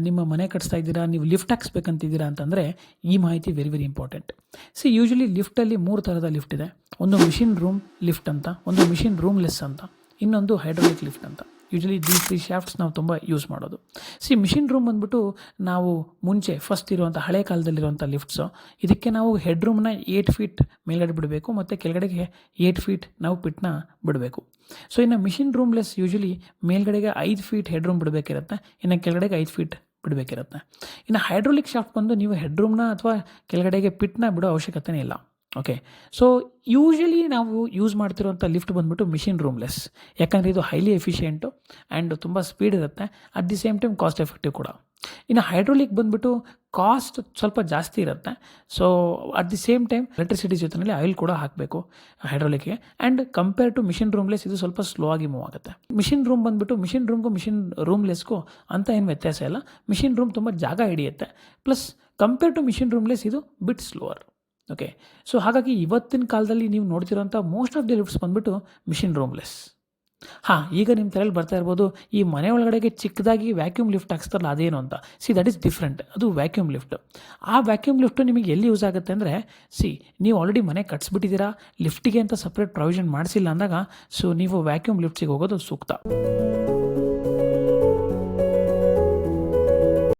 ನಿಮ್ಮ ಮನೆ ಕಟ್ಟಿಸ್ತಾ ಇದ್ದೀರಾ, ನೀವು ಲಿಫ್ಟ್ ಹಾಕ್ಸ್ಬೇಕಂತಿದ್ದೀರಾ ಅಂತಂದರೆ ಈ ಮಾಹಿತಿ ವೆರಿ ವೆರಿ ಇಂಪಾರ್ಟೆಂಟ್. ಯೂಶಲಿ ಲಿಫ್ಟಲ್ಲಿ 3 ಥರದ ಲಿಫ್ಟ್ ಇದೆ. ಒಂದು ಮಿಷಿನ್ ರೂಮ್ ಲಿಫ್ಟ್ ಅಂತ, ಒಂದು ಮಿಷಿನ್ ರೂಮ್ಲೆಸ್ ಅಂತ, ಇನ್ನೊಂದು ಹೈಡ್ರಾಲಿಕ್ ಲಿಫ್ಟ್ ಅಂತ. ಯೂಶಲಿ ದೀಸ್ 3 ಶಾಫ್ಟ್ಸ್ ನಾವು ತುಂಬ ಯೂಸ್ ಮಾಡೋದು. ಮಿಷಿನ್ ರೂಮ್ ಬಂದ್ಬಿಟ್ಟು ನಾವು ಮುಂಚೆ ಫಸ್ಟ್ ಇರುವಂಥ ಹಳೆ ಕಾಲದಲ್ಲಿರುವಂಥ ಲಿಫ್ಟ್ಸು. ಇದಕ್ಕೆ ನಾವು ಹೆಡ್ ರೂಮ್ನ 8 ಫೀಟ್ ಮೇಲ್ಗಡೆ ಬಿಡಬೇಕು ಮತ್ತು ಕೆಳಗಡೆಗೆ 8 ಫೀಟ್ ನಾವು ಪಿಟ್ನ ಬಿಡಬೇಕು. ಇನ್ನು ಮಿಷಿನ್ ರೂಮ್ಲೆಸ್ ಯೂಶಲಿ ಮೇಲ್ಗಡೆಗೆ 5 ಫೀಟ್ ಹೆಡ್ ರೂಮ್ ಬಿಡಬೇಕಿರುತ್ತೆ, ಇನ್ನು ಕೆಳಗಡೆಗೆ 5 ಫೀಟ್ ಬಿಡಬೇಕಿರುತ್ತೆ. ಇನ್ನು ಹೈಡ್ರೋಲಿಕ್ ಶಾಫ್ಟ್ ಬಂದು ನೀವು ಹೆಡ್ ರೂಮ್ನ ಅಥವಾ ಕೆಳಗಡೆಗೆ ಪಿಟ್ನ ಬಿಡೋ ಅವಶ್ಯಕತೆನೇ ಇಲ್ಲ. ಓಕೆ, ಯೂಶಲಿ ನಾವು ಯೂಸ್ ಮಾಡ್ತಿರುವಂಥ ಲಿಫ್ಟ್ ಬಂದ್ಬಿಟ್ಟು ಮಿಷಿನ್ ರೂಮ್ಲೆಸ್, ಯಾಕಂದರೆ ಇದು ಹೈಲಿ ಎಫಿಷಿಯೆಂಟು ಆ್ಯಂಡ್ ತುಂಬ ಸ್ಪೀಡ್ ಇರುತ್ತೆ, at the same time cost effective ಕೂಡ. ಇನ್ನು ಹೈಡ್ರೋಲಿಕ್ ಬಂದ್ಬಿಟ್ಟು ಕಾಸ್ಟ್ ಸ್ವಲ್ಪ ಜಾಸ್ತಿ ಇರುತ್ತೆ. At the same time electricity ಜೊತೆಯಲ್ಲಿ ಆಯಿಲ್ ಕೂಡ ಹಾಕಬೇಕು ಹೈಡ್ರೋಲಿಕ್ಗೆ. ಆ್ಯಂಡ್ ಕಂಪೇರ್ ಟು ಮಿಷಿನ್ ರೂಮ್ಲೆಸ್ ಇದು ಸ್ವಲ್ಪ ಸ್ಲೋ ಆಗಿ ಮೂವ್ ಆಗುತ್ತೆ. ಮಿಷಿನ್ ರೂಮ್ ಬಂದ್ಬಿಟ್ಟು ಮಿಷಿನ್ ರೂಮ್ಗೂ ಮಿಷಿನ್ ರೂಮ್ಲೆಸ್ಗೂ ಅಂತ ಏನು ವ್ಯತ್ಯಾಸ ಇಲ್ಲ. ಮಿಷಿನ್ ರೂಮ್ ತುಂಬ ಜಾಗ ಹಿಡಿಯುತ್ತೆ, ಪ್ಲಸ್ ಕಂಪೇರ್ ಟು ಮಿಷಿನ್ ರೂಮ್ಲೆಸ್ ಇದು ಬಿಟ್ ಸ್ಲೋವರ್. ಓಕೆ, ಹಾಗಾಗಿ ಇವತ್ತಿನ ಕಾಲದಲ್ಲಿ ನೀವು ನೋಡ್ತಿರೋಂಥ ಮೋಸ್ಟ್ ಆಫ್ ದಿ ಲಿಫ್ಟ್ಸ್ ಬಂದ್ಬಿಟ್ಟು ಮಿಷಿನ್ ರೂಮ್ಲೆಸ್. ಈಗ ನಿಮ್ಮ ತಲೆಯಲ್ಲಿ ಬರ್ತಾ ಇರ್ಬೋದು, ಈ ಮನೆ ಒಳಗಡೆಗೆ ಚಿಕ್ಕದಾಗಿ ವ್ಯಾಕ್ಯೂಮ್ ಲಿಫ್ಟ್ ಹಾಕ್ಸ್ತಾರಲ್ಲ ಅದೇನು ಅಂತ. That is different. ಅದು ವ್ಯಾಕ್ಯೂಮ್ ಲಿಫ್ಟ್. ಆ ವ್ಯಾಕ್ಯೂಮ್ ಲಿಫ್ಟು ನಿಮಗೆ ಎಲ್ಲಿ ಯೂಸ್ ಆಗುತ್ತೆ ಅಂದರೆ, ನೀವು ಆಲ್ರೆಡಿ ಮನೆ ಕಟ್ಸ್ಬಿಟ್ಟಿದ್ದೀರಾ, ಲಿಫ್ಟಿಗೆ ಅಂತ ಸಪ್ರೇಟ್ ಪ್ರೊವಿಷನ್ ಮಾಡಿಸಿಲ್ಲ ಅಂದಾಗ ನೀವು ವ್ಯಾಕ್ಯೂಮ್ ಲಿಫ್ಟ್ಸಿಗೆ ಹೋಗೋದು ಸೂಕ್ತ.